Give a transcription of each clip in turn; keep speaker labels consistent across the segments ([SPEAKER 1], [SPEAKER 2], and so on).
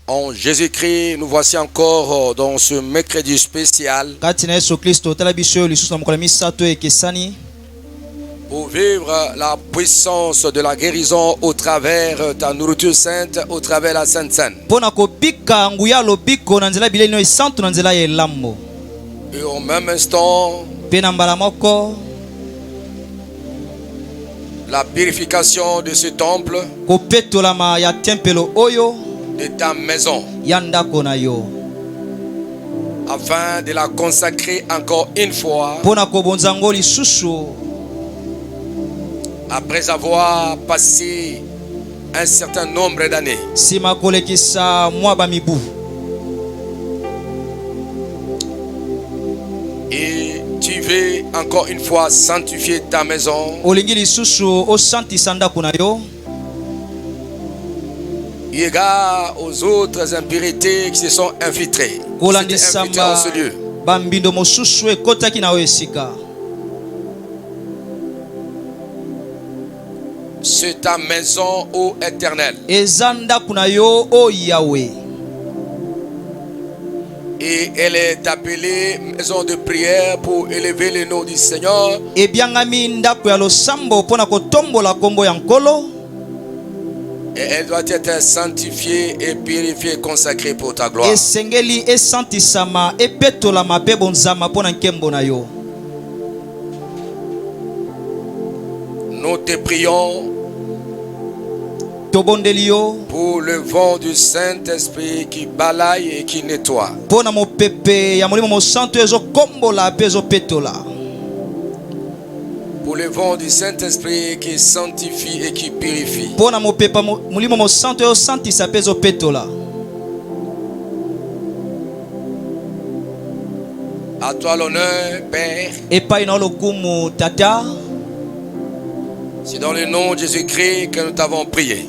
[SPEAKER 1] En Jésus-Christ, nous voici encore dans ce mercredi spécial pour vivre la puissance de la guérison au travers ta nourriture sainte, au travers la Sainte Seine. Et au même instant, la purification de ce temple, de ta maison, afin de la consacrer encore une fois, après avoir passé un certain nombre d'années. Et tu veux encore une fois sanctifier ta maison. Égard aux autres impuretés qui se sont infiltrées en ce lieu. C'est ta maison, ô Éternel. Et elle est appelée maison de prière pour élever le nom du Seigneur. Et elle doit être sanctifiée et purifiée, consacrée pour ta gloire. Nous te prions pour le vent du Saint-Esprit qui balaye et qui nettoie. Pour le vent du Saint-Esprit qui sanctifie et qui purifie. À toi l'honneur, Père. C'est dans le nom de Jésus-Christ que nous t'avons prié.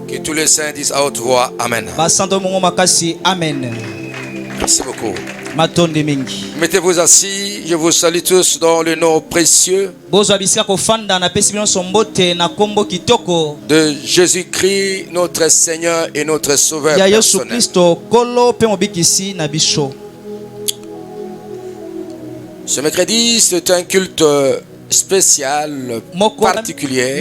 [SPEAKER 1] Que tous les saints disent à haute voix Amen. Merci beaucoup. Mettez-vous assis, je vous salue tous dans le nom précieux de Jésus-Christ, notre Seigneur et notre Sauveur personnel. Ce mercredi, c'est un culte spécial, particulier.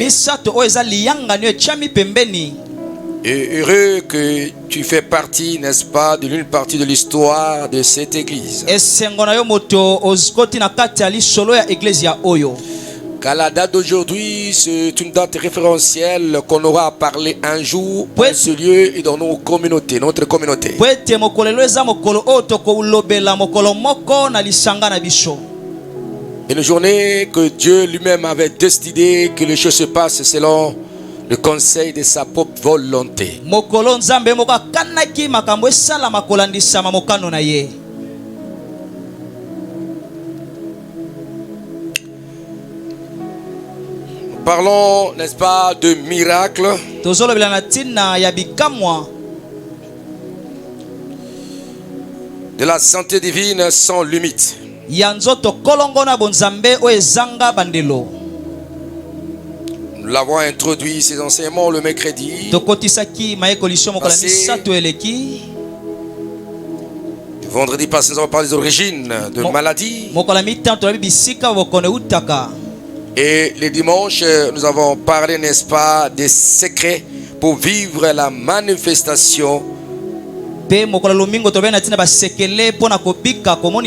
[SPEAKER 1] Et heureux que tu fais partie, n'est-ce pas, de l'une partie de l'histoire de cette église. Car la date d'aujourd'hui, c'est une date référentielle qu'on aura à parler un jour dans ce lieu et dans nos communautés, notre communauté. Une journée que Dieu lui-même avait décidé que les choses se passent selon le conseil de sa propre volonté. Nous parlons, n'est-ce pas, de miracles. De la santé divine sans limite. Nous l'avons introduit ces enseignements le mercredi. Vendredi passé, nous avons parlé des origines de maladies. Et le dimanche, nous avons parlé, n'est-ce pas, des secrets pour vivre la manifestation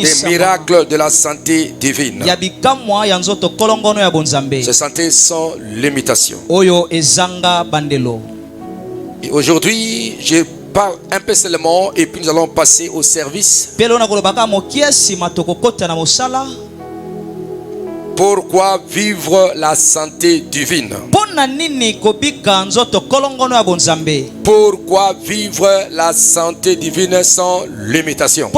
[SPEAKER 1] des miracles de la santé divine. C'est santé sans limitation. Et aujourd'hui, je parle un peu seulement et puis nous allons passer au service. Pourquoi vivre la santé divine? Pourquoi vivre la santé divine sans limitation?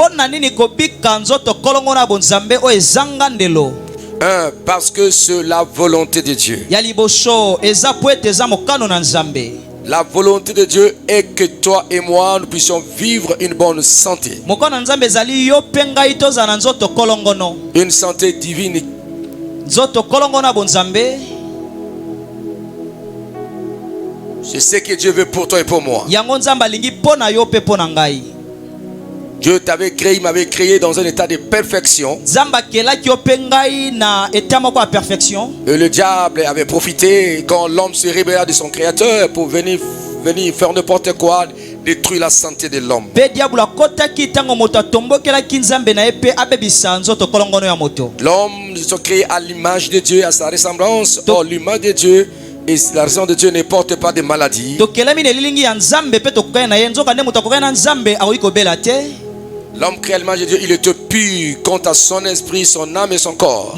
[SPEAKER 1] Parce que c'est la volonté de Dieu. La volonté de Dieu est que toi et moi nous puissions vivre une bonne santé. Une santé divine. C'est ce que Dieu veut pour toi et pour moi.
[SPEAKER 2] Yango nzamba lingi pona yo pe pona ngai.
[SPEAKER 1] Dieu t'avait créé, il m'avait créé dans un état de perfection.
[SPEAKER 2] Nzamba kela ki opengai na état moko ya perfection.
[SPEAKER 1] Et le diable avait profité quand l'homme se rébella de son créateur pour venir faire n'importe quoi, détruire la santé de l'homme.
[SPEAKER 2] Pe diable akota ki tango moto tombokela ki nzambe na epe abebisa nzoto kolongono ya moto.
[SPEAKER 1] L'homme se créé à l'image de Dieu, à sa ressemblance. Or l'image de Dieu et la raison de Dieu ne porte pas de maladie. L'homme créé à l'image de Dieu, il était pur quant à son esprit, son âme et son corps.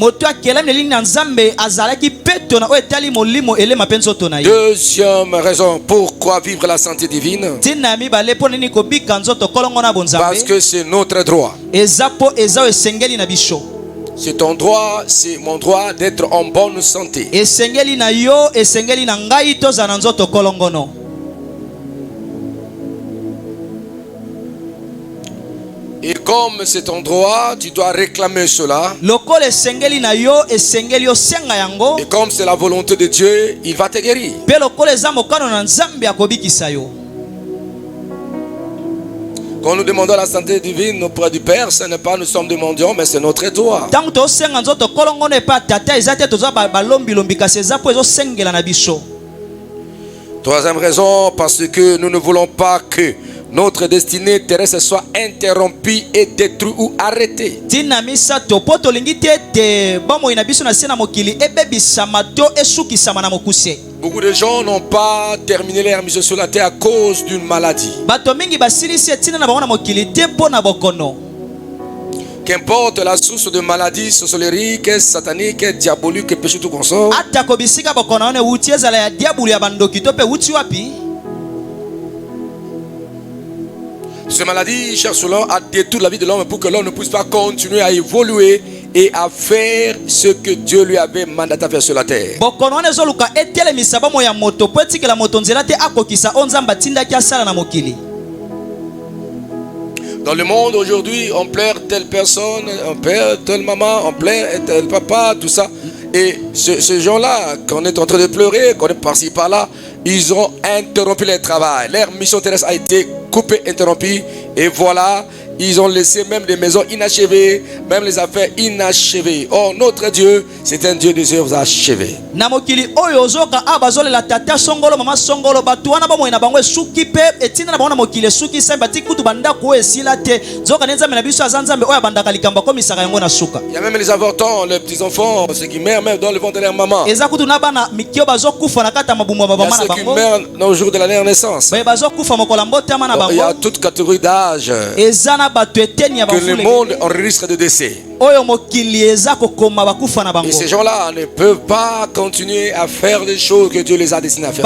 [SPEAKER 1] Deuxième raison pourquoi vivre la santé divine. Parce que c'est notre droit. C'est ton droit, c'est mon droit d'être en bonne santé. Et comme c'est ton droit, tu dois réclamer cela. Et comme c'est la volonté de Dieu, il va te guérir. Quand nous demandons la santé divine auprès du Père, ce n'est pas nous sommes demandons, mais c'est notre droit. Troisième raison, parce que nous ne voulons pas que notre destinée terrestre soit interrompue et détruite ou arrêtée. Beaucoup de gens n'ont pas terminé leur mission sur la terre à cause d'une maladie. Qu'importe la source de maladie sorcellerie, satanique, diabolique, péché tout consort. Cette maladie, cher Solon, a détruit la vie de l'homme pour que l'homme ne puisse pas continuer à évoluer et à faire ce que Dieu lui avait mandaté à faire sur la terre. Dans le monde aujourd'hui, on pleure telle personne, on pleure telle maman, on pleure tel papa, tout ça. Et ces gens-là, qu'on est en train de pleurer, qu'on est par-ci par-là, ils ont interrompu leur travail. Leur mission terrestre a été coupée, interrompue. Et voilà, ils ont laissé même des maisons inachevées, même les affaires inachevées. Or, notre Dieu, c'est un Dieu des œuvres achevées. Il y a même les avortants, les petits-enfants, ceux qui meurent même dans le ventre de leur maman. Il y a ceux qui meurent dans le jour de la naissance. Il y a toute catégorie d'âge que le monde en risque de décès. Et ces gens-là ne peuvent pas continuer à faire les choses que Dieu les a destinées à faire.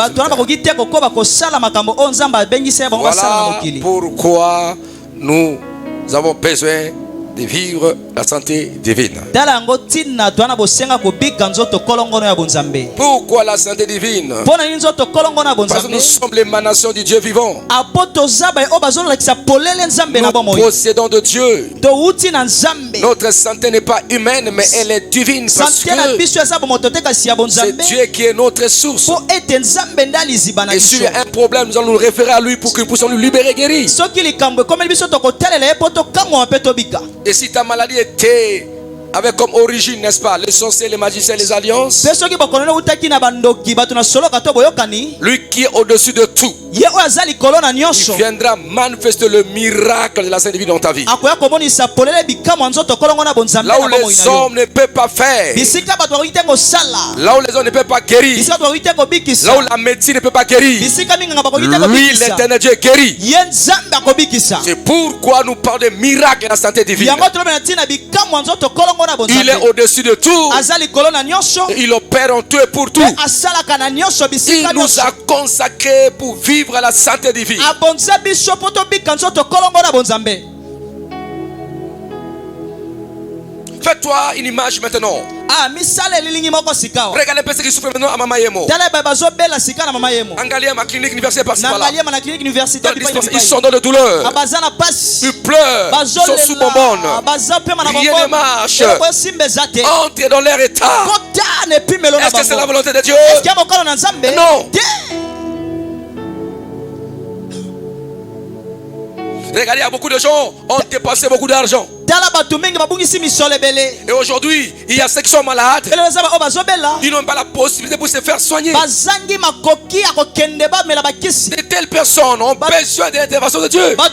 [SPEAKER 1] Voilà pourquoi nous avons besoin de vivre la santé divine. Pourquoi la santé divine? Parce que nous sommes l'émanation du Dieu vivant. Nous possédons de Dieu. Notre santé n'est pas humaine, mais elle est divine. Parce que c'est Dieu qui est notre source. Et s'il y a un problème, nous allons nous référer à lui pour que nous puissions nous libérer, guérir. Et si ta maladie était avec comme origine, n'est-ce pas, les sorciers, les magiciens, les alliances, lui qui est au-dessus de tout, il viendra manifester le miracle de la sainte divine dans ta vie. Là où les hommes ne peuvent pas faire, là où les hommes ne peuvent pas guérir, là où la médecine ne peut pas guérir, lui, l'éternel Dieu, guérit. C'est pourquoi nous parlons de miracle de la santé divine. Il est au-dessus de tout. Il opère en tout et pour tout. Il nous a consacrés pour vivre la santé divine. Fais-toi une image maintenant. Regarde les personnes qui souffrent maintenant à Mama Yemo. Angalia ma clinique universitaire par là. Ils sont dans la douleur. Ils pleurent. Ils sont sous bonbonne. Rien ne marche. Entrez dans leur état. Est-ce que c'est la volonté de Dieu? Non. Regardez, il y a beaucoup de gens qui ont dépensé beaucoup d'argent. Et aujourd'hui, il y a ceux qui sont malades. Ils n'ont pas la possibilité pour se faire soigner. De telles personnes ont besoin de l'intervention de Dieu. Oh,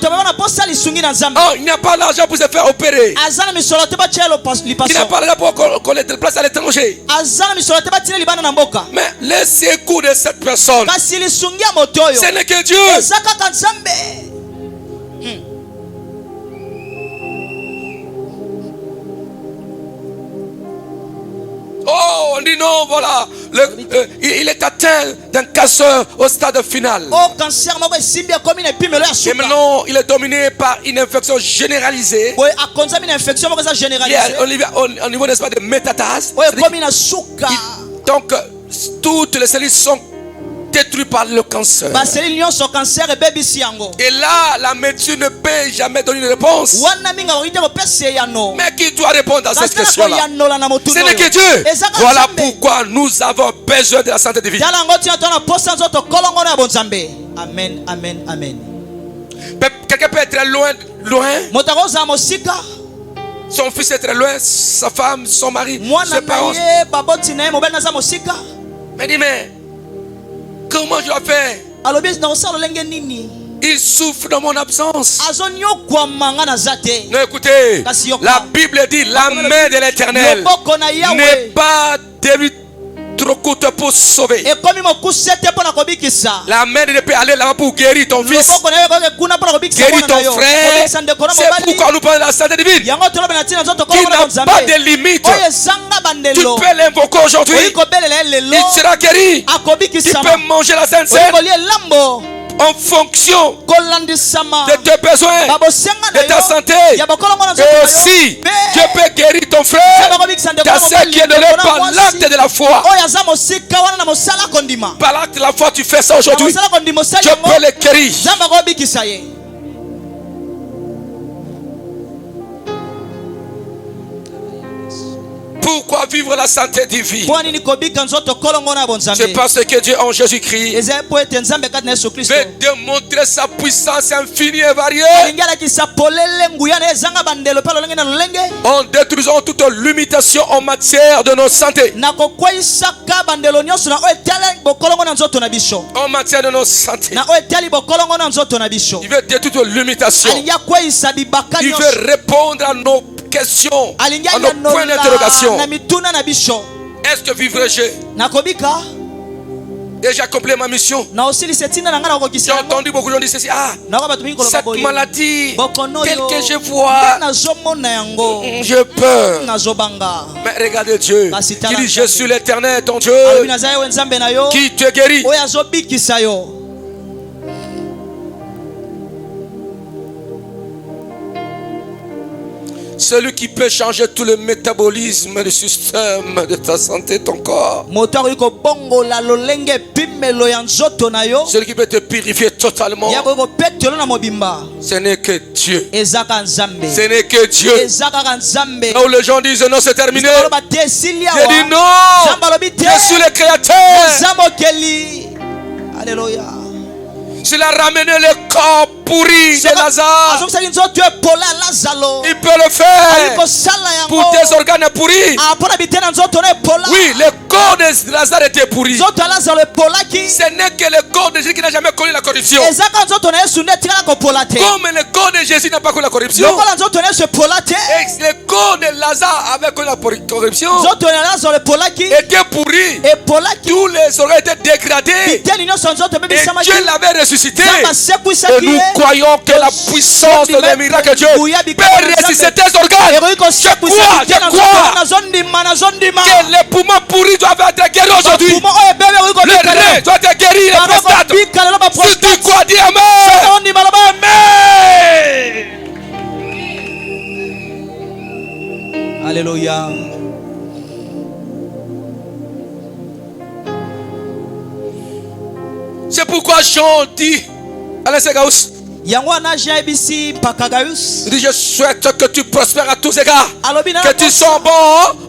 [SPEAKER 1] il n'y a pas l'argent pour se faire opérer. Il n'y a pas l'argent pour connaître des places à l'étranger. Mais les secours de cette personne, ce n'est que Dieu. Oh, on dit non, voilà. Il est atteint d'un cancer au stade final. Et maintenant, il est dominé par une infection généralisée. Au niveau, n'est-ce pas, de métastases. Donc, toutes les cellules sont détruites par le cancer. Et là, la médecine ne peut jamais donner une réponse. Mais qui doit répondre à cette question-là? Ce n'est que Dieu. Voilà pourquoi nous avons besoin de la santé divine.
[SPEAKER 2] Amen, amen, amen.
[SPEAKER 1] Quelqu'un peut être très loin. Son fils est très loin, sa femme, son mari, ses parents. Mais dis, mais comment je dois faire? Il souffre dans mon absence. Non, écoutez, la Bible dit la main de l'Éternel n'est pas trop courte pour sauver. La main ne peut aller là-bas pour guérir ton fils, guérir ton frère. C'est pourquoi nous parlons de la santé divine qui n'a pas de limite. Tu peux l'invoquer aujourd'hui, il sera guéri. Tu peux manger la Sainte Seine en fonction de tes besoins, de ta santé. Et aussi, Dieu peut guérir ton frère dans ce qui est donné par l'acte de la foi. Par l'acte de la foi, tu fais ça aujourd'hui. Dieu peut le guérir. Pourquoi vivre la santé divine? C'est parce que Dieu en Jésus-Christ veut démontrer sa puissance infinie et variée en détruisant toute limitation en matière de notre santé. En matière de notre santé, il veut détruire toute limitation. Il veut répondre à nos questions, à nos points d'interrogation. Est-ce que vivrai-je? Et j'ai accompli ma mission. J'ai entendu beaucoup de gens dire ceci. Ah, cette maladie, telle que je vois, je peur. Mais regardez Dieu, qui dit je suis l'Éternel, ton Dieu, qui te guérit. Celui qui peut changer tout le métabolisme du système de ta santé, ton corps. Celui qui peut te purifier totalement. Ce n'est que Dieu. Ce n'est que Dieu. Là où les gens disent non, c'est terminé. Je dis non. Je suis le Créateur. Alléluia. S'il a ramené le corps pourri de Lazare, il peut le faire pour tes organes pourris. Oui, le corps de Lazare était pourri. Ce n'est que le corps de Jésus qui n'a jamais connu la corruption. Comme le corps de Jésus n'a pas connu la corruption, et le corps de Lazare avait connu la corruption, était pourri. Tous les organes étaient dégradés. Et Dieu l'avait ressuscité. Et nous croyons que la puissance de miracle de Dieu peut ressusciter tes organes. Je crois que les poumons pourris doivent être guéris aujourd'hui. Le rein doit être guéri, le prostate. Si tu crois, dis Amen. Amen.
[SPEAKER 2] Alléluia.
[SPEAKER 1] C'est pourquoi Jean dit, Alain Segaus,
[SPEAKER 2] yango anaja ebisi Pakagaius.
[SPEAKER 1] Il dit, je souhaite que tu prospères à tous égards,
[SPEAKER 2] Alobi na
[SPEAKER 1] que tu sois bon,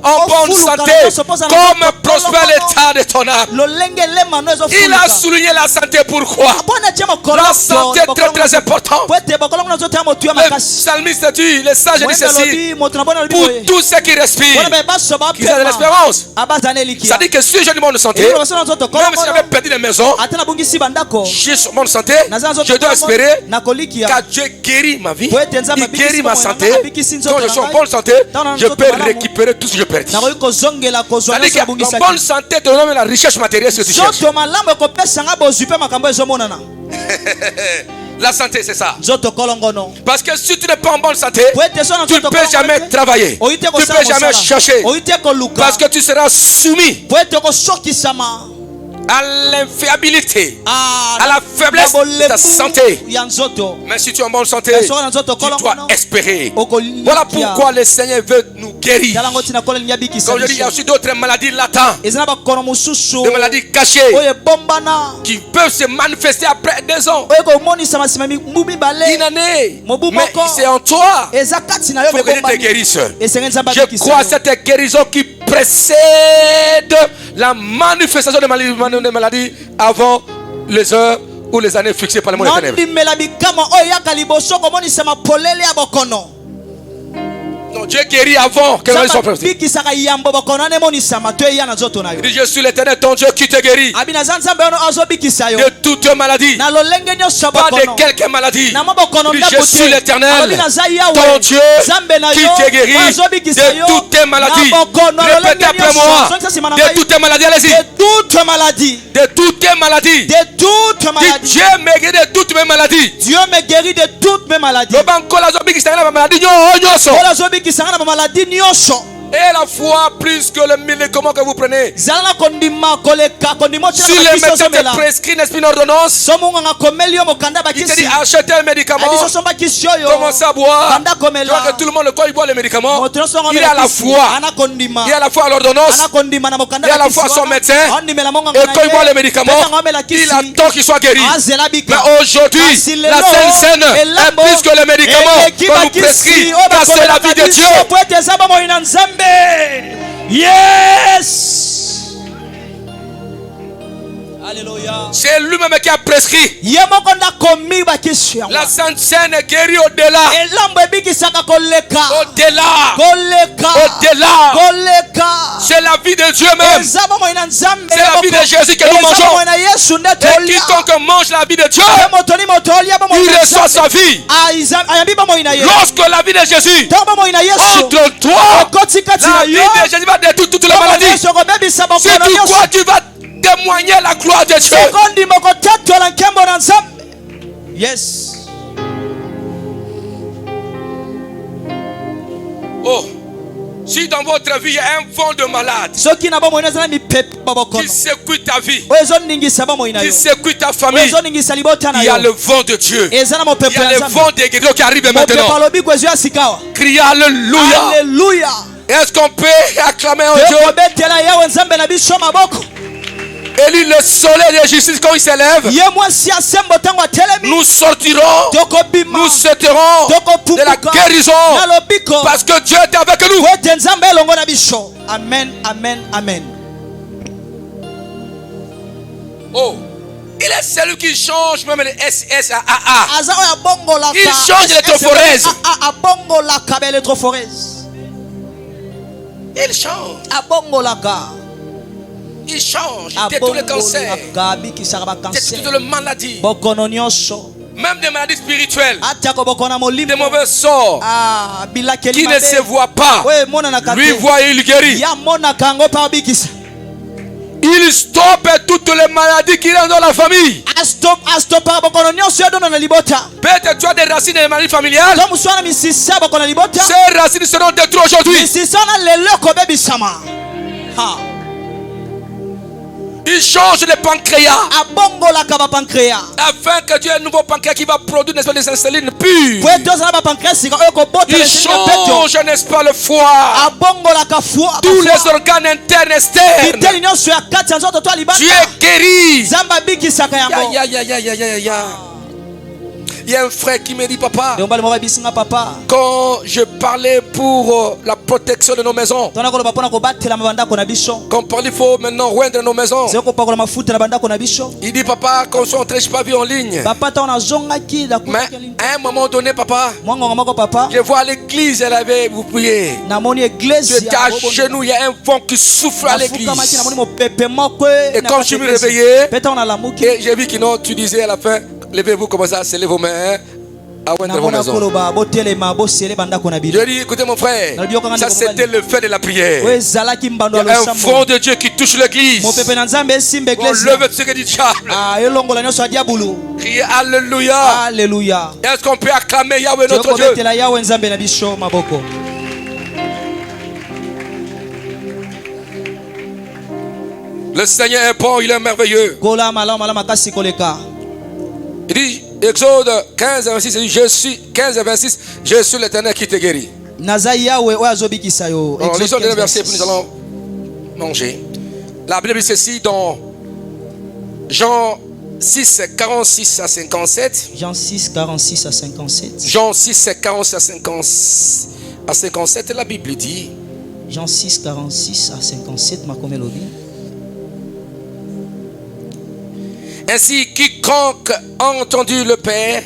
[SPEAKER 1] en bonne santé, comme prospère l'état de ton âme.
[SPEAKER 2] Lolenge lema no ezo
[SPEAKER 1] Il
[SPEAKER 2] fuluka.
[SPEAKER 1] a souligné la santé. Pourquoi?
[SPEAKER 2] Abona tiamo kolo.
[SPEAKER 1] La santé est très très importante.
[SPEAKER 2] Poete bokolongo na zote amotu ya
[SPEAKER 1] Le
[SPEAKER 2] makasi.
[SPEAKER 1] psalmiste dit, le sage dit ceci,
[SPEAKER 2] Lobi motu na bona lobi
[SPEAKER 1] pour
[SPEAKER 2] boye.
[SPEAKER 1] tous ceux qui respirent,
[SPEAKER 2] Bona ba so ba
[SPEAKER 1] qu'ils aient de l'espérance.
[SPEAKER 2] Abazane likia.
[SPEAKER 1] Ça dit que si j'ai une bonne santé, même si j'avais perdu des maisons,
[SPEAKER 2] atena bungisi bandako.
[SPEAKER 1] j'ai sur bonne santé, je dois espérer que Dieu guérit ma vie, il guérit ma santé. Quand je suis en bonne santé, je peux récupérer tout ce que j'ai perdu. Ça dit qu'en bonne santé, tu donnes la richesse matérielle que tu cherches. La santé, c'est ça. Parce que si tu n'es pas en bonne santé, tu ne peux jamais travailler. Tu ne peux jamais chercher. Parce que tu seras soumis à l'infiabilité, à la faiblesse de ta santé. Mais si tu es en bonne santé, tu dois espérer. Voilà pourquoi le Seigneur veut nous guérir. Comme je dis, il y a aussi d'autres maladies latentes, des maladies cachées qui peuvent se manifester après 2 ans, une année. Mais c'est en toi. Il faut que Dieu te guérisse. Je crois à cette guérison qui précède la manifestation des maladies avant les heures ou les années fixées par le monde éternel. Non, Dieu guérit avant que les soit précis. Il dit, je suis l'Éternel, ton Dieu qui te guérit de toutes maladies, pas de quelques maladies. Il dit, je suis l'Éternel, ton Dieu qui te guérit de toutes tes maladies. Répétez après moi, de toutes tes maladies, allez-y. De toutes tes maladies. Dieu me guérit de toutes mes maladies.
[SPEAKER 2] Dieu me guérit de toutes mes maladies.
[SPEAKER 1] Et la foi plus que le médicament que vous prenez. Si le médecin te prescrit une ordonnance, il te dit achetez un médicament, commencez à boire. Tu vois que tout le monde, quand il boit le médicament, il a la foi. Il a la foi à l'ordonnance, il a la foi à son médecin. Et quand il boit le médicament, il attend qu'il soit guéri. Mais aujourd'hui, la Sainte Seine est plus que le médicament qu'on nous prescrit, car c'est la vie de Dieu.
[SPEAKER 2] Yes. Alléluia.
[SPEAKER 1] C'est lui-même qui a prescrit. La Sainte Seine est guérie au-delà. Au-delà. C'est la vie de Dieu même. C'est la vie de Jésus que nous mangeons. Et quiconque mange la vie de Dieu, il reçoit sa vie. Lorsque la vie de Jésus entre toi, la vie de Jésus va détruire toutes les maladies. Si tu crois, tu vas témoigner la gloire de Dieu.
[SPEAKER 2] Yes.
[SPEAKER 1] Oh, si dans votre vie il y a un vent de malade qui secoue ta vie, qui secoue ta famille, il y a le vent de Dieu. Il y a le vent des guérisons qui arrive maintenant. Criez Alléluia.
[SPEAKER 2] Alléluia.
[SPEAKER 1] Est-ce qu'on peut acclamer un Dieu? Élie, le soleil de justice, quand il s'élève, nous sortirons, nous sauterons de la guérison, parce que Dieu est avec nous.
[SPEAKER 2] Amen, amen, amen.
[SPEAKER 1] Oh, il est celui qui change même les SS à AA. Il change l'électrophorèse. Il change. Il change, il détruit le cancer, il détruit toutes les maladies, même des maladies spirituelles, des mauvais sorts qui ne se voient pas. Lui voit et il guérit. Il stoppe toutes les maladies qui rentrent dans la famille. Peut-être tu as des racines des maladies familiales. Ces racines seront détruites aujourd'hui. Il change le pancréas afin que tu aies un nouveau pancréas qui va produire des insulines pures. Il change, n'est-ce pas, le foie, tous les organes internes et externes. Tu es guéri. Il y a un frère qui me dit, papa,
[SPEAKER 2] ndeombali moko abisinga papa
[SPEAKER 1] quand je parlais pour la protection de nos maisons,
[SPEAKER 2] tona koloba mpona kobatela bandako na biso
[SPEAKER 1] qu'on parle, il faut maintenant roindre nos maisons.
[SPEAKER 2] zeko kopakola mafuta na bandako na biso
[SPEAKER 1] Il dit, papa, qu'on soit entré, je n'ai pas vu en ligne.
[SPEAKER 2] papa ntango nazongaki
[SPEAKER 1] Mais à un moment donné, papa,
[SPEAKER 2] mwangonga moko papa
[SPEAKER 1] je vois à l'église, elle avait, vous priez.
[SPEAKER 2] namoni
[SPEAKER 1] Tu
[SPEAKER 2] église
[SPEAKER 1] étais à genoux, il y a un vent qui souffle à l'église.
[SPEAKER 2] nafukamaki namoni mopepe moko
[SPEAKER 1] Et quand je me réveillais,
[SPEAKER 2] mpe ntango nalamuki
[SPEAKER 1] et j'ai vu que non, tu disais à la fin, levez-vous comme ça, scellez vos mains, à vos
[SPEAKER 2] namona
[SPEAKER 1] maisons.
[SPEAKER 2] koloba botelema bosele bandako na bino
[SPEAKER 1] Je dis, écoutez mon frère, ça c'était le fait de la prière.
[SPEAKER 2] oyo ezalaki mbando ya
[SPEAKER 1] Il y a un
[SPEAKER 2] losambo
[SPEAKER 1] front de Dieu qui touche l'église.
[SPEAKER 2] mopepe na nzambe esimba
[SPEAKER 1] On
[SPEAKER 2] église
[SPEAKER 1] lève ce que dit diable.
[SPEAKER 2] elongola nyonso ya diabulu
[SPEAKER 1] Criez Alléluia.
[SPEAKER 2] alleluya
[SPEAKER 1] Est-ce qu'on peut acclamer Yahweh notre Dieu?
[SPEAKER 2] tokobetela yawe nzambe na biso maboko
[SPEAKER 1] Le Seigneur est bon, il est merveilleux.
[SPEAKER 2] kola malamu malamu makasi koleka
[SPEAKER 1] Il dit, Exode 15 et 26, il dit, je suis 15 et 26, je suis l'Éternel qui te guérit.
[SPEAKER 2] naza yawe oyo azobikisa yo
[SPEAKER 1] Alors, lisons les versets, puis
[SPEAKER 2] 15,
[SPEAKER 1] nous allons manger. La Bible dit ceci dans Jean 6, 46 à 57.
[SPEAKER 2] Jean 6, 46 à 57.
[SPEAKER 1] Jean 6, 46 à 57, la Bible dit,
[SPEAKER 2] Jean 6, 46 à 57, Makome Lobi.
[SPEAKER 1] ainsi quiconque a entendu le Père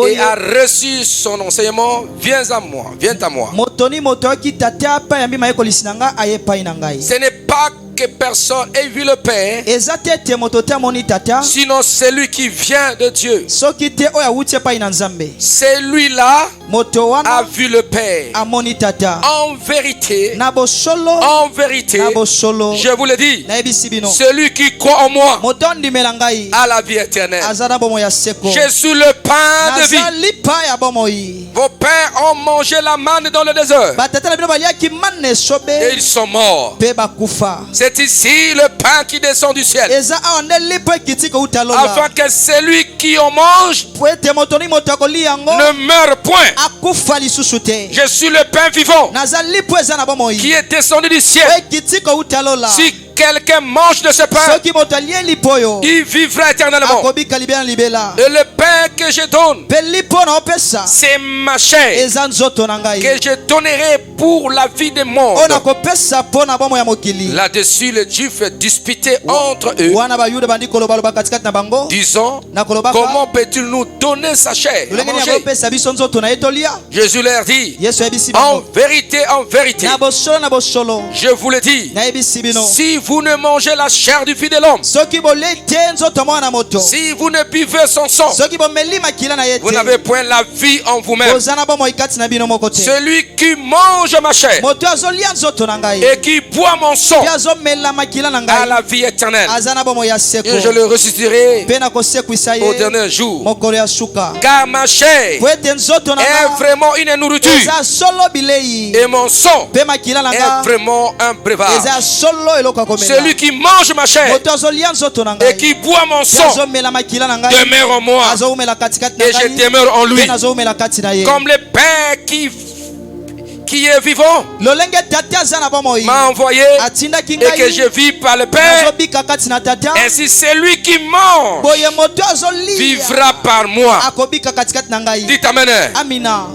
[SPEAKER 1] et a reçu son enseignement, viens à moi, viens à moi.
[SPEAKER 2] Motoni motoki tata pa yambi maye kolisinanga aye pai nangai.
[SPEAKER 1] Ce n'est pas que personne ait vu le Père,
[SPEAKER 2] Ezatete motote moni tata.
[SPEAKER 1] sinon celui qui vient de Dieu.
[SPEAKER 2] Soki te oya wutie pai na nzambe.
[SPEAKER 1] Celui-là
[SPEAKER 2] Moto
[SPEAKER 1] a
[SPEAKER 2] wana
[SPEAKER 1] vu le Père.
[SPEAKER 2] amoni tata.
[SPEAKER 1] En vérité,
[SPEAKER 2] Na bosolo.
[SPEAKER 1] en vérité,
[SPEAKER 2] Na bosolo.
[SPEAKER 1] je vous le dis,
[SPEAKER 2] Na ebisi bino.
[SPEAKER 1] celui qui croit en moi
[SPEAKER 2] Motondi melangai.
[SPEAKER 1] a la vie éternelle.
[SPEAKER 2] Azana bomo ya seko.
[SPEAKER 1] Je suis le pain de vie.
[SPEAKER 2] Nazali pa ya bomoi.
[SPEAKER 1] Vos pères ont mangé la manne dans le désert
[SPEAKER 2] Batata na bino baliaki manne sobe.
[SPEAKER 1] et ils sont morts.
[SPEAKER 2] Pe bakufa.
[SPEAKER 1] C'est ici le pain qui descend du ciel,
[SPEAKER 2] Eza aonde lipo kitiko utalola.
[SPEAKER 1] afin que celui qui en mange
[SPEAKER 2] Poete motoni motokoli yango.
[SPEAKER 1] ne meure point.
[SPEAKER 2] Akufa lisusu te.
[SPEAKER 1] Je suis le pain vivant
[SPEAKER 2] Nazali po eza na bomoi.
[SPEAKER 1] qui est descendu du ciel.
[SPEAKER 2] Pe kitiko utalola.
[SPEAKER 1] Si quelqu'un mange de ce pain,
[SPEAKER 2] Soki moto alie lipo yo.
[SPEAKER 1] il vivra éternellement.
[SPEAKER 2] Akobika libela libela.
[SPEAKER 1] Et le pain que je donne,
[SPEAKER 2] Pe lipo na opesa.
[SPEAKER 1] c'est ma chair
[SPEAKER 2] Eza nzoto na ngai.
[SPEAKER 1] que je donnerai pour la vie du monde.
[SPEAKER 2] Ona kopesa po na bomo ya mokili.
[SPEAKER 1] Là-dessus, les Juifs disputaient entre eux,
[SPEAKER 2] Wana ba yuda bandi koloba loba katikati na bango.
[SPEAKER 1] disant,
[SPEAKER 2] Na koloba
[SPEAKER 1] comment peut-il nous donner sa chair à
[SPEAKER 2] Lolenge ni
[SPEAKER 1] manger?
[SPEAKER 2] akopesa biso nzoto na etolia.
[SPEAKER 1] Jésus leur dit,
[SPEAKER 2] Yesu ebisi
[SPEAKER 1] en
[SPEAKER 2] bino.
[SPEAKER 1] vérité,
[SPEAKER 2] Na bosolo na bosolo.
[SPEAKER 1] je vous le dis,
[SPEAKER 2] Na ebisi bino.
[SPEAKER 1] si vous ne mangez la chair du Fils de l'homme,
[SPEAKER 2] Soki bolei te nzoto mwana moto.
[SPEAKER 1] si vous ne buvez son sang,
[SPEAKER 2] Soki bomeli makila na
[SPEAKER 1] vous
[SPEAKER 2] yete.
[SPEAKER 1] n'avez point la vie en vous-même.
[SPEAKER 2] Ozana bomo ikati na bino moko te.
[SPEAKER 1] Celui qui mange ma chair
[SPEAKER 2] Moto azolia nzoto na ngai.
[SPEAKER 1] et qui boit mon sang
[SPEAKER 2] Pe azomela makila na
[SPEAKER 1] a
[SPEAKER 2] ngai.
[SPEAKER 1] la vie éternelle,
[SPEAKER 2] Azana bomo ya seko.
[SPEAKER 1] et je le ressusciterai
[SPEAKER 2] Pe na kosekwisa
[SPEAKER 1] au
[SPEAKER 2] ye.
[SPEAKER 1] dernier jour.
[SPEAKER 2] Mokolo ya suka.
[SPEAKER 1] Car ma chair
[SPEAKER 2] Po ete nzoto na
[SPEAKER 1] est
[SPEAKER 2] nga.
[SPEAKER 1] vraiment une nourriture
[SPEAKER 2] Eza solo bilei.
[SPEAKER 1] et mon sang
[SPEAKER 2] Pe makila na
[SPEAKER 1] est
[SPEAKER 2] nga.
[SPEAKER 1] vraiment un breuvage.
[SPEAKER 2] Eza solo eloko komela.
[SPEAKER 1] Celui qui mange ma chair
[SPEAKER 2] Moto azolia nzoto na
[SPEAKER 1] et
[SPEAKER 2] ngai.
[SPEAKER 1] qui boit mon
[SPEAKER 2] Pe
[SPEAKER 1] sang
[SPEAKER 2] azomela makila na ngai.
[SPEAKER 1] demeure en moi
[SPEAKER 2] Azomela katikati na
[SPEAKER 1] et je
[SPEAKER 2] ngai.
[SPEAKER 1] demeure en lui.
[SPEAKER 2] Pe nazomela kati na ye.
[SPEAKER 1] Comme le Père qui est vivant
[SPEAKER 2] Lolenge tata aza na bomoi.
[SPEAKER 1] m'a envoyé
[SPEAKER 2] Atindaki
[SPEAKER 1] et que
[SPEAKER 2] ngai.
[SPEAKER 1] je vis par le Père,
[SPEAKER 2] Azobika kati na tata.
[SPEAKER 1] ainsi celui qui mange
[SPEAKER 2] Boye moto azolia.
[SPEAKER 1] vivra par moi.
[SPEAKER 2] Akobika katikati na ngai.
[SPEAKER 1] Dites amen.
[SPEAKER 2] Amina.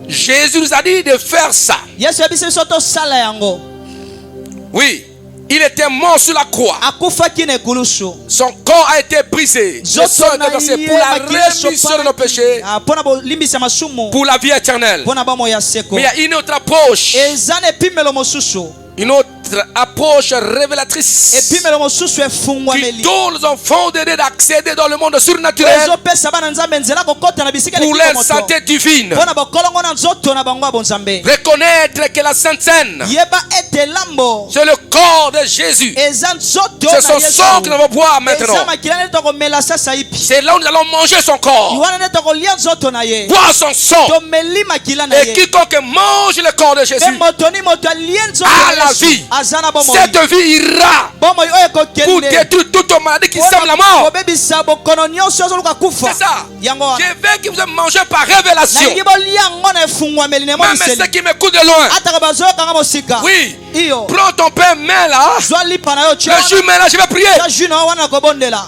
[SPEAKER 1] Jésus nous a dit de faire ça.
[SPEAKER 2] Yesu yebisi biso tosala yango.
[SPEAKER 1] Oui, il était mort sur la croix.
[SPEAKER 2] Akufaki na ekulusu.
[SPEAKER 1] Son corps a été brisé. Le sang a été versé pour la rémission de nos péchés,
[SPEAKER 2] Pona bolimbisa masumu.
[SPEAKER 1] pour la vie éternelle.
[SPEAKER 2] Pona bomo ya seko.
[SPEAKER 1] Mais il y a une autre approche.
[SPEAKER 2] Eza na epimelo mosusu.
[SPEAKER 1] Une autre approche révélatrice
[SPEAKER 2] Epimelo mosusu
[SPEAKER 1] qui
[SPEAKER 2] efungwameli.
[SPEAKER 1] donne aux enfants d'accéder dans le monde surnaturel
[SPEAKER 2] Ezopesa bana nzambe nzela kokota na bisika
[SPEAKER 1] pour leur santé divine.
[SPEAKER 2] Pona bokolongo na nzoto na bango abonzambe.
[SPEAKER 1] Reconnaître que la Sainte Seine,
[SPEAKER 2] Yeba ete lambo.
[SPEAKER 1] c'est le corps de Jésus.
[SPEAKER 2] Eza nzoto
[SPEAKER 1] C'est son
[SPEAKER 2] na Yesu.
[SPEAKER 1] sang que nous allons boire maintenant.
[SPEAKER 2] Eza makila ne tokomela sasa ipi.
[SPEAKER 1] C'est là où nous allons manger son corps,
[SPEAKER 2] Iwana ne tokolia nzoto na ye.
[SPEAKER 1] boire son sang.
[SPEAKER 2] Tomeli makila na
[SPEAKER 1] Et
[SPEAKER 2] ye.
[SPEAKER 1] quiconque mange le corps de Jésus
[SPEAKER 2] Pe motoni moto alie nzoto
[SPEAKER 1] a
[SPEAKER 2] na
[SPEAKER 1] la
[SPEAKER 2] Yesu.
[SPEAKER 1] vie.
[SPEAKER 2] Azana bomo.
[SPEAKER 1] Cette vie ira
[SPEAKER 2] Bomo oyo
[SPEAKER 1] pour
[SPEAKER 2] kokende.
[SPEAKER 1] détruire toute maladie maladies qui sèment la mort.
[SPEAKER 2] C'est ça.
[SPEAKER 1] Je veux que vous mangez par révélation. Même ceux qui m'écoutent de loin. Oui. Prends ton pain, mets là. Le jus, mets là, je vais prier.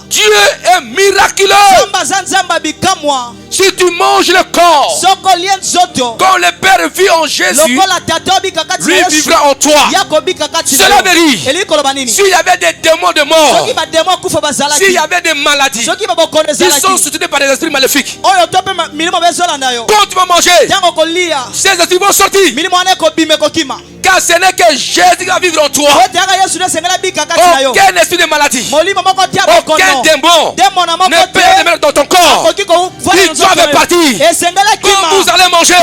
[SPEAKER 1] Dieu est miraculeux. Si tu manges le corps, quand le Père vit en Jésus, lui vivra en toi. Cela veut dire, s'il y avait des démons de mort, s'il y avait des maladies, ils sont soutenus par des esprits maléfiques. Quand tu vas manger, ces esprits vont sortir. Car ce n'est que Jésus qui va vivre en toi. Aucun esprit de maladie, aucun démon ne peut demeurer dans ton corps. Ils doivent partir. Quand vous allez manger,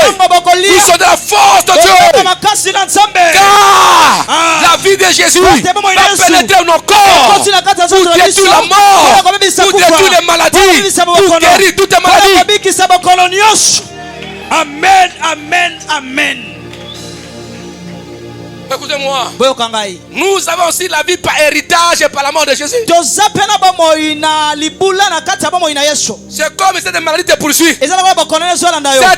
[SPEAKER 1] ils sont de la force de Dieu. Car la vie de Jésus va pénétrer nos corps pour détruire la mort, pour détruire les maladies, pour guérir toutes les maladies.
[SPEAKER 3] Amen, amen, amen.
[SPEAKER 1] Écoutez-moi, nous avons aussi la vie par héritage et par la mort de Jésus. C'est comme si cette maladie te poursuit. Cette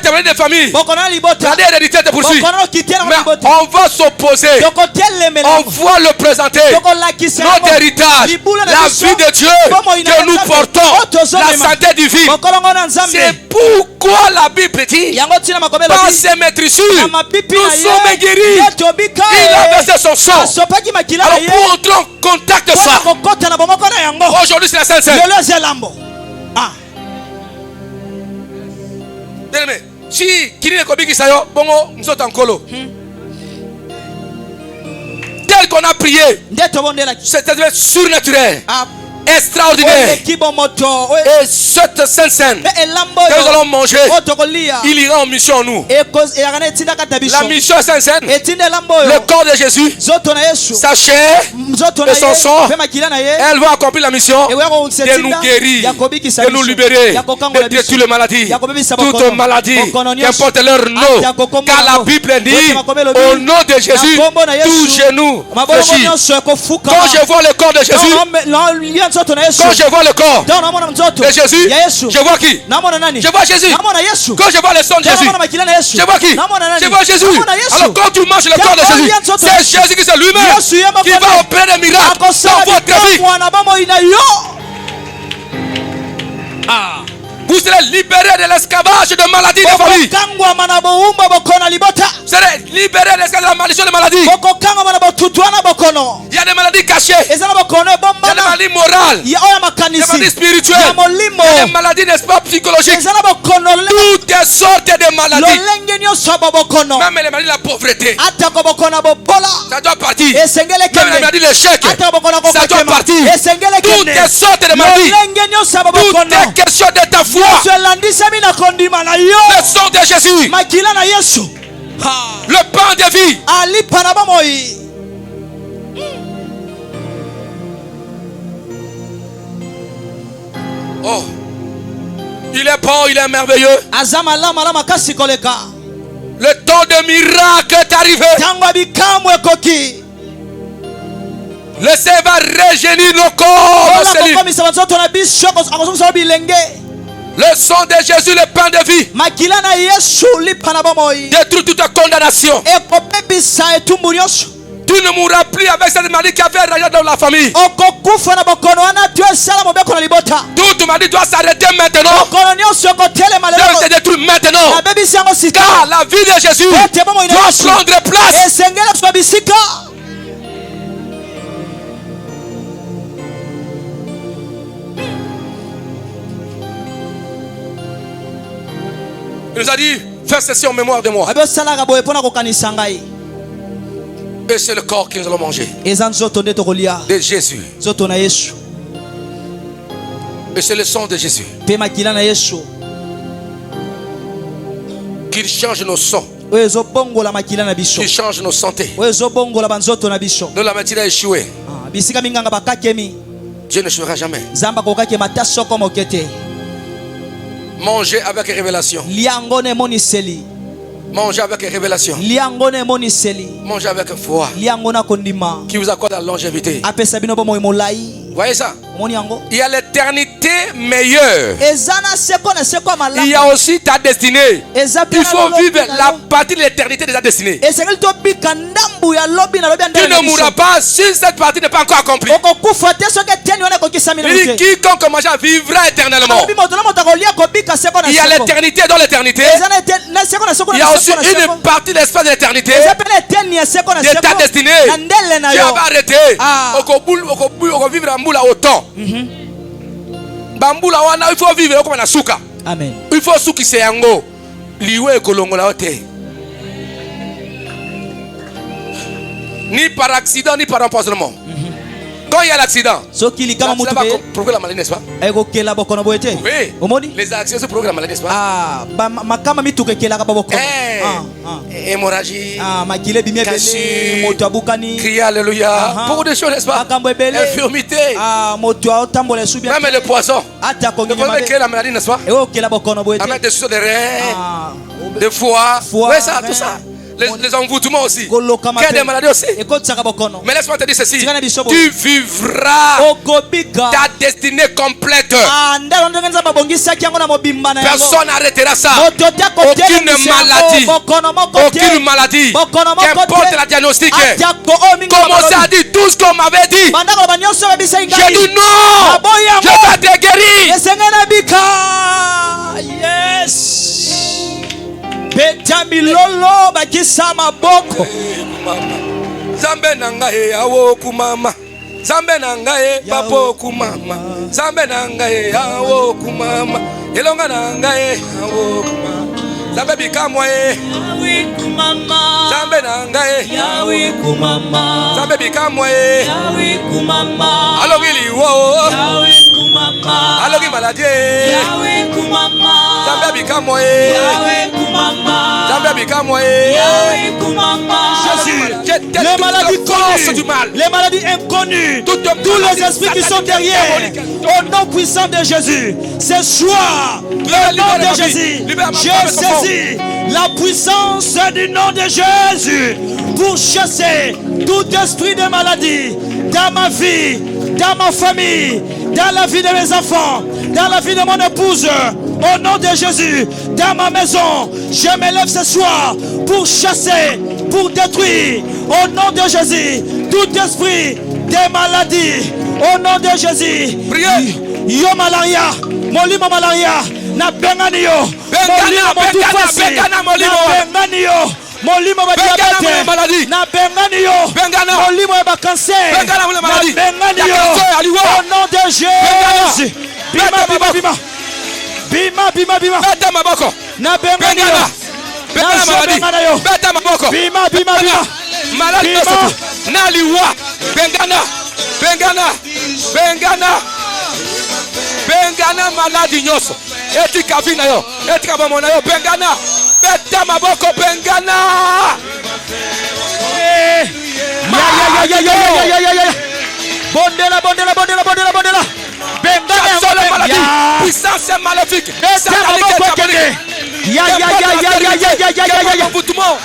[SPEAKER 1] maladie de famille, maladie héréditaire te poursuit. Mais on va s'opposer. On va le présenter. Notre héritage, la vie de Dieu que nous portons, la santé divine. C'est pourquoi la Bible dit, par ses maîtrisures, nous sommes guéris. Il a versé son sang. Alors pour entrer en contact de ça, aujourd'hui c'est la Sainte Seine. Bien-aimé, si Kirine Kobiki Sayo, bongo nous sommes en colo. Tel qu'on a prié, c'est surnaturel, extraordinaire. Et cette Sainte Seine que nous allons manger, il ira en mission en nous. La mission est Sainte Seine, le corps de Jésus, sa chair et son sang, elle va accomplir la mission de nous guérir, de nous libérer, de détruire les maladies, toutes maladies, qu'importe leur nom. Car la Bible dit, au nom de Jésus, tout genou fléchit. Quand je vois le corps de Jésus, quand je vois le corps de Jésus, je vois qui? Je vois Jésus. Quand je vois le sang de Jésus, je vois qui? Je vois Jésus. Alors quand tu manges le corps de Jésus, c'est Jésus qui c'est lui-même qui va opérer des miracles dans votre vie. Vous serez libérés de l'esclavage de maladies de famille. Vous serez libérés de l'esclavage de la malédiction de maladie. Il y a des maladies cachées. Il y a des maladies morales. Il y a des maladies spirituelles. Il y a des maladies, n'est-ce pas, psychologiques. Toutes sortes de maladies. Même les maladies de la pauvreté. Ça doit partir. Même les maladies de l'échec. Ça doit partir. Toutes sortes de maladies. Toutes les questions de ta foi. Le sang de Jésus, le pain de vie. Oh, il est bon, il est merveilleux. Le temps de miracle est arrivé. Le Seigneur va rajeunir nos corps. Le sang de Jésus, le pain de vie, détruit toute condamnation. Tu ne mourras plus avec cette maladie qui a fait rage dans la famille. Toute maladie doit s'arrêter maintenant. Doit se détruire maintenant. Car la vie de Jésus doit prendre place. Il nous a dit, fais ceci en mémoire de moi. Et c'est le corps que nous allons manger de Jésus. Et c'est le sang de Jésus qu'il change nos sangs, qu'il change nos santé. De la matière a échoué, Dieu ne jouera jamais. Manger avec révélation. Mangez avec révélation.
[SPEAKER 2] liango na emoniseli
[SPEAKER 1] Mangez avec foi.
[SPEAKER 2] liango na kondima
[SPEAKER 1] Qui vous accorde la longévité.
[SPEAKER 2] apesa bino bomoi molai.
[SPEAKER 1] Vous voyez ça?
[SPEAKER 2] Omoni yango
[SPEAKER 1] Il y a l'éternité meilleure.
[SPEAKER 2] eza na seko na seko ya
[SPEAKER 1] Il y
[SPEAKER 2] malamu
[SPEAKER 1] a aussi ta destinée.
[SPEAKER 2] eza pe
[SPEAKER 1] Il
[SPEAKER 2] na
[SPEAKER 1] faut
[SPEAKER 2] lolobi
[SPEAKER 1] vivre
[SPEAKER 2] na
[SPEAKER 1] la
[SPEAKER 2] yo.
[SPEAKER 1] partie de l'éternité de ta destinée.
[SPEAKER 2] esengeli tobika ndambu ya lobi na lobi ya
[SPEAKER 1] Tu
[SPEAKER 2] ndenge na
[SPEAKER 1] ne
[SPEAKER 2] biso.
[SPEAKER 1] mourras pas si cette partie n'est pas encore accomplie.
[SPEAKER 2] okokufa te soki etieni wana ekokisami na
[SPEAKER 1] Il dit
[SPEAKER 2] te
[SPEAKER 1] quiconque mangea vivra éternellement.
[SPEAKER 2] alobi moto na moto akolia kobika seko na
[SPEAKER 1] Il y a
[SPEAKER 2] seko
[SPEAKER 1] l'éternité dans l'éternité.
[SPEAKER 2] eza na seko na seko
[SPEAKER 1] Il y
[SPEAKER 2] na
[SPEAKER 1] a aussi
[SPEAKER 2] seko na seko.
[SPEAKER 1] une partie de l'espace de l'éternité
[SPEAKER 2] eza pe na etieni ya seko na
[SPEAKER 1] de ta
[SPEAKER 2] seko
[SPEAKER 1] destinée.
[SPEAKER 2] na ndele na
[SPEAKER 1] Tu
[SPEAKER 2] yo
[SPEAKER 1] vas arrêter.
[SPEAKER 2] Ah.
[SPEAKER 1] Vivre en moula autant. Bambula wana il faut vivre comme na suka.
[SPEAKER 2] amen
[SPEAKER 1] Il faut suki se yango. Liwe kolongola ote. Ni par accident ni par empoisonnement. Quand il y a l'accident,
[SPEAKER 2] soki likama
[SPEAKER 1] ça
[SPEAKER 2] mutu
[SPEAKER 1] va
[SPEAKER 2] ke
[SPEAKER 1] provoquer la maladie, n'est-ce pas?
[SPEAKER 2] ekokela bokono boye te
[SPEAKER 1] Oui.
[SPEAKER 2] omoni
[SPEAKER 1] Les accidents se provoquent la maladie, n'est-ce pas?
[SPEAKER 2] makama mituka ekelaka babokono
[SPEAKER 1] Hémorragie,
[SPEAKER 2] makila ebimi ebele
[SPEAKER 1] cassure,
[SPEAKER 2] moto abukani
[SPEAKER 1] crier alléluia. Beaucoup de choses, n'est-ce pas?
[SPEAKER 2] makambo ebele
[SPEAKER 1] Infirmité,
[SPEAKER 2] moto aotambola esubi
[SPEAKER 1] même le poisson.
[SPEAKER 2] ata
[SPEAKER 1] Ne
[SPEAKER 2] kongi
[SPEAKER 1] peut pas créer la maladie, n'est-ce pas?
[SPEAKER 2] ekokela bokono boye te
[SPEAKER 1] Avec des soucis de reins, de foie,
[SPEAKER 2] Foie,
[SPEAKER 1] ouais, ça,
[SPEAKER 2] rein.
[SPEAKER 1] tout ça. Les envoûtements aussi.
[SPEAKER 2] kolokama
[SPEAKER 1] Qu'il y a des maladies aussi.
[SPEAKER 2] ekotisaka bokono
[SPEAKER 1] Mais laisse-moi te dire ceci.
[SPEAKER 2] Tingana biso bo.
[SPEAKER 1] Tu vivras
[SPEAKER 2] okobika
[SPEAKER 1] ta destinée complète.
[SPEAKER 2] ndelo ndenge nzambe abongisaki yango na mobimba na yango
[SPEAKER 1] Personne n'arrêtera ça.
[SPEAKER 2] moto te
[SPEAKER 1] Aucune maladie.
[SPEAKER 2] bokono moko te
[SPEAKER 1] Aucune maladie.
[SPEAKER 2] bokono moko
[SPEAKER 1] Qu'importe
[SPEAKER 2] te
[SPEAKER 1] la diagnostic.
[SPEAKER 2] atiako oyo mingi
[SPEAKER 1] Commencez à dire tout ce qu'on m'avait dit.
[SPEAKER 2] banda koloba nyonso babisai
[SPEAKER 1] J'ai
[SPEAKER 2] ngai
[SPEAKER 1] dit non.
[SPEAKER 2] aboyi
[SPEAKER 1] Je
[SPEAKER 2] yango
[SPEAKER 1] vais te guérir.
[SPEAKER 2] esenge na bika yes beta milolo bakisa maboko
[SPEAKER 1] Zambe nangaye awo kumama. Zambe nangaye papo kumama. Zambe nangaye awo kumama. Elonga nangaye awo kumama. Zambe bikamwe.
[SPEAKER 2] yawe kumama
[SPEAKER 1] Zambe nangaye.
[SPEAKER 2] yawe kumama
[SPEAKER 1] Zambe bikamwe.
[SPEAKER 2] yawe kumama
[SPEAKER 1] Alogili wo.
[SPEAKER 2] yawe kumama
[SPEAKER 1] Alogi maladie.
[SPEAKER 2] yawe kumama
[SPEAKER 1] Zambe bikamwe.
[SPEAKER 2] yawe kumama
[SPEAKER 1] Zambe bikamwe.
[SPEAKER 2] yawe kumama
[SPEAKER 1] Les maladies connues du mal.
[SPEAKER 2] les maladies inconnues
[SPEAKER 1] Toutes
[SPEAKER 2] tous les esprits qui sont derrière au nom puissant de Jésus ce soir au nom de Jésus je saisis la puissance du nom de Jésus pour chasser tout esprit de maladie dans ma vie, dans ma famille, dans la vie de mes enfants, dans la vie de mon épouse. Au nom de Jésus, dans ma maison, je me lève ce soir pour chasser, pour détruire. Au nom de Jésus, tout esprit de maladie. Au nom de Jésus,
[SPEAKER 1] Priez.
[SPEAKER 2] yo malaria, molimo malaria, na bengani yo, molimo motufasi,
[SPEAKER 1] bengana, molimo.
[SPEAKER 2] na bengani yo. Molimo ba
[SPEAKER 1] Bengana
[SPEAKER 2] diabete
[SPEAKER 1] mule maladie.
[SPEAKER 2] na bengani yo
[SPEAKER 1] Bengana.
[SPEAKER 2] molimo ya ba cancer
[SPEAKER 1] Bengana mule
[SPEAKER 2] na
[SPEAKER 1] maladie.
[SPEAKER 2] bengani
[SPEAKER 1] Ya
[SPEAKER 2] yo
[SPEAKER 1] cancer, aliwa.
[SPEAKER 2] au nom de Jésus bima
[SPEAKER 1] Bengana.
[SPEAKER 2] bima bima bima bima bima
[SPEAKER 1] Beta maboko.
[SPEAKER 2] na bengani
[SPEAKER 1] Bengana.
[SPEAKER 2] yo
[SPEAKER 1] Bengana
[SPEAKER 2] na
[SPEAKER 1] maladie.
[SPEAKER 2] bengana yo
[SPEAKER 1] Beta maboko.
[SPEAKER 2] bima bima bima
[SPEAKER 1] Malade
[SPEAKER 2] Bima.
[SPEAKER 1] nyonso. Naliwa. Bengana. Bengana. Bengana. Bengana maladi nyonso. Etika vina yo. Etika bomona yo. Bengana. Beta maboko. Bengana.
[SPEAKER 2] ya bondela bondela bondela bondela bondela bengana
[SPEAKER 1] Chassons la maladie.
[SPEAKER 2] ya
[SPEAKER 1] Puissance maléfique.
[SPEAKER 2] Beta
[SPEAKER 1] Satanique et
[SPEAKER 2] maboko
[SPEAKER 1] diabolique.
[SPEAKER 2] kende ya
[SPEAKER 1] Envoûtement.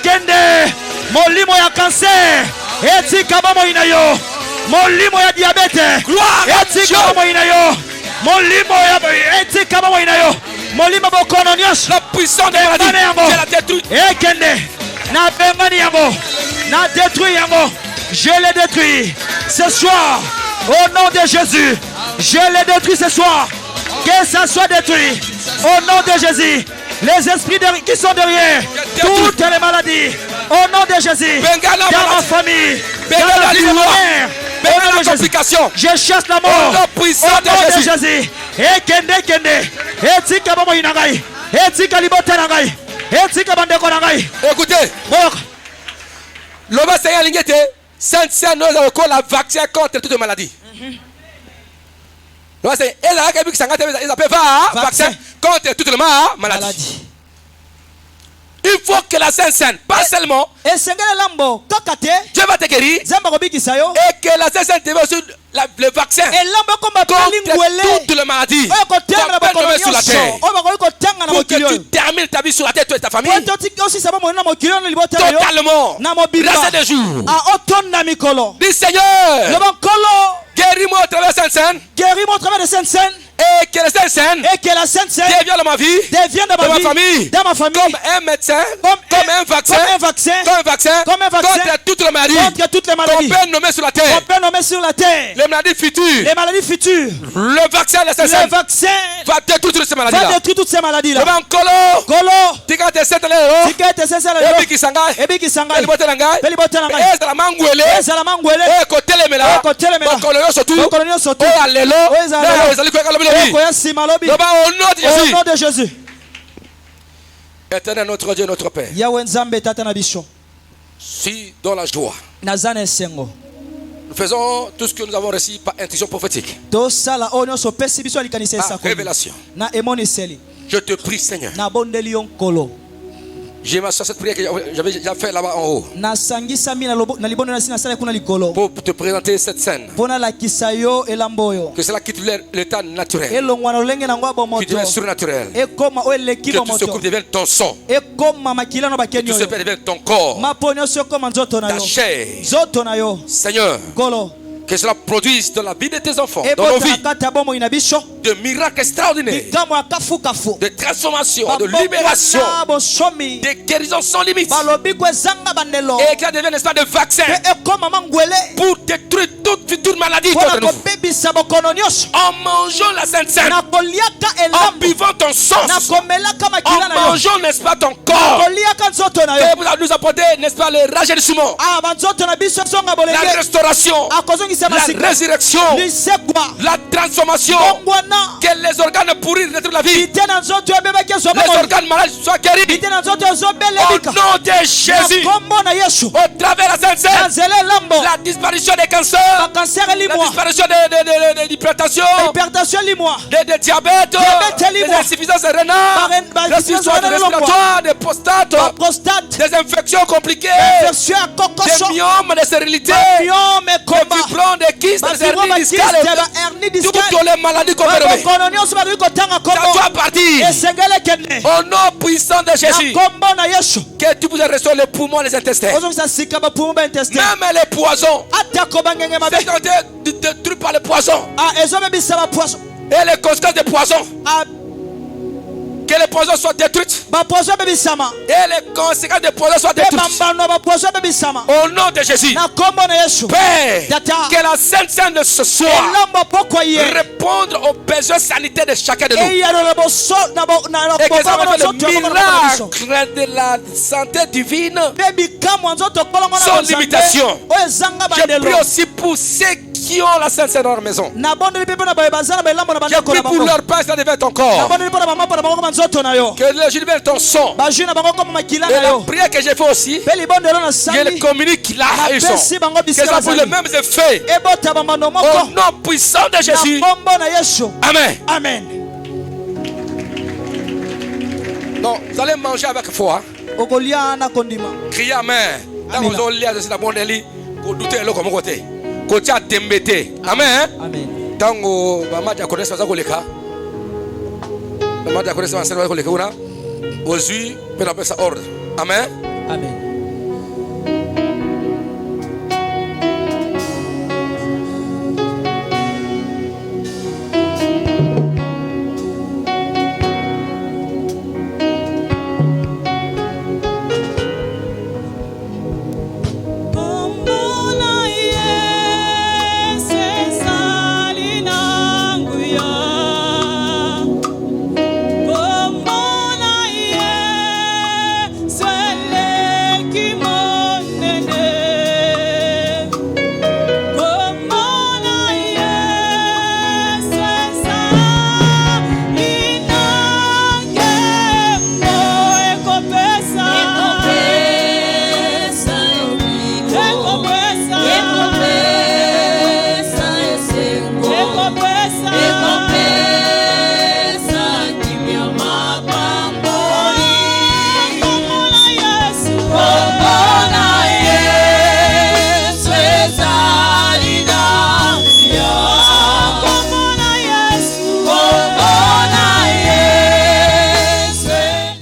[SPEAKER 2] kende molimo ya cancer etika bomo ina yo molimo ya diabete etika bomo ina yo molimo ya etika bomo ina yo molimo bokono nyonso
[SPEAKER 1] La puissance de la maladie.
[SPEAKER 2] bengana yango
[SPEAKER 1] Je la détruis.
[SPEAKER 2] ekende na bengani yango na détruit yango je le détruis ce soir au nom de Jésus je le détruis ce soir que ça soit détruit au nom de Jésus les esprits qui sont derrière toutes les maladies au nom de Jésus
[SPEAKER 1] Bengala
[SPEAKER 2] dans ma
[SPEAKER 1] maladie.
[SPEAKER 2] famille
[SPEAKER 1] Bengala
[SPEAKER 2] dans la vie de ma
[SPEAKER 1] liwa.
[SPEAKER 2] mère au
[SPEAKER 1] Bengala
[SPEAKER 2] nom de Jésus
[SPEAKER 1] complication.
[SPEAKER 2] je chasse la
[SPEAKER 1] Au
[SPEAKER 2] mort
[SPEAKER 1] nom puissant
[SPEAKER 2] au
[SPEAKER 1] de
[SPEAKER 2] nom de
[SPEAKER 1] Jésus.
[SPEAKER 2] Jésus ekende etika bomo ina ngai etika libota na ngai etika bandeko na ngai
[SPEAKER 1] Écoutez,
[SPEAKER 2] boyoka
[SPEAKER 1] l'homme Seigneur Lingete, Saint-Saint nous a encore la vaccin contre toutes les maladies. L'homme Seigneur, et là, ils appellent vaccin contre toutes les maladies. Il faut que la Sainte Seine, pas seulement, Dieu va te guérir, et que la Sainte Seine te va aussi le vaccin contre toutes les maladies qu'on peut nommer sur la terre. Pour que tu termines ta vie sur la terre, toi et ta famille, totalement, reste des jours. Dis Seigneur, guéris-moi au travers de Sainte Seine. Et que la Sainte Seine devienne dans ma vie, dans ma famille, comme un médecin, comme un vaccin, contre toutes les maladies qu'on peut nommer sur la terre. Les maladies futures. Le vaccin de la Sainte Seine va détruire toutes ces maladies-là. Le colo, tika te setele yo, ebi kisangai, ebi botelangai, ezala mangwele, ekotelemela, okolo yo sotu, o alelo, ezali kweka lobi. Au nom de Jésus. Éternel notre Dieu, notre Père. Si dans la joie, nous faisons tout ce que nous avons reçu par intuition prophétique, par révélation. Je te prie, Seigneur. J'ai ma cette prière que j'avais déjà fait là-bas en haut. Pour te présenter cette scène. Que cela quitte l'état naturel. Qui devient surnaturel. Que tout ce qui devient ton sang. Que tout ce qui devient ton corps. Ta chair. Seigneur. Que cela produise dans la vie de tes enfants, dans nos vies, de miracles extraordinaires, de transformation, de libération, de guérison sans limite, et qu'elle devienne un espace de vaccin pour détruire toute future maladie contre nous. En mangeant la Sainte Seine, en buvant ton sang, en mangeant, n'est-ce pas, ton corps, que vous nous apportez, n'est-ce pas, le rajeunissement, la restauration, la résurrection, la transformation, que les organes pourris retrouvent la vie, les organes malades soient guéris. Au nom de Jésus, au travers de la Sainte Seine, la disparition des cancers, la disparition de l'hypertension, de diabète, des insuffisances rénales, des histoires respiratoires, des prostates, des infections compliquées, des myomes, des stérilités, des fibromes, des kystes, des hernies discales, toutes les maladies qu'on peut nommer. Ça doit partir. Au nom puissant de Jésus, que tu puisses restaurer les poumons, les intestins, même les poisons, c'est quand tu es détruit par les poisons et les conséquences des poisons. Que les poisons soient détruites. Et les conséquences des poisons soient détruites. Au nom de Jésus. Père, que la Sainte Seine de ce soir répondre aux besoins sanitaires de chacun de nous. Et que ça va faire le miracle de la santé divine sans limitation. Je prie aussi pour ceux qui ont la Sainte Seine dans leur maison. Je prie pour leur père, ça devait être ton corps. Que le Jésus devient ton sang. Et la prière que j'ai fait aussi, je le communique là ils sont. Que ça pour les mêmes effets. Au nom puissant de Jésus. Amen.
[SPEAKER 2] Amen.
[SPEAKER 1] Non, vous allez manger avec foi. Criez Amen. Dans vos liens de la bonne élie, vous doutez le comme côté. Côté à t'embêter. Amen.
[SPEAKER 2] Amen.
[SPEAKER 1] Tango maman ya connaissance ça koleka. Maman ya connaissance ça koleka una. Aujourd'hui, on appelle ça ordre. Amen.
[SPEAKER 2] Amen.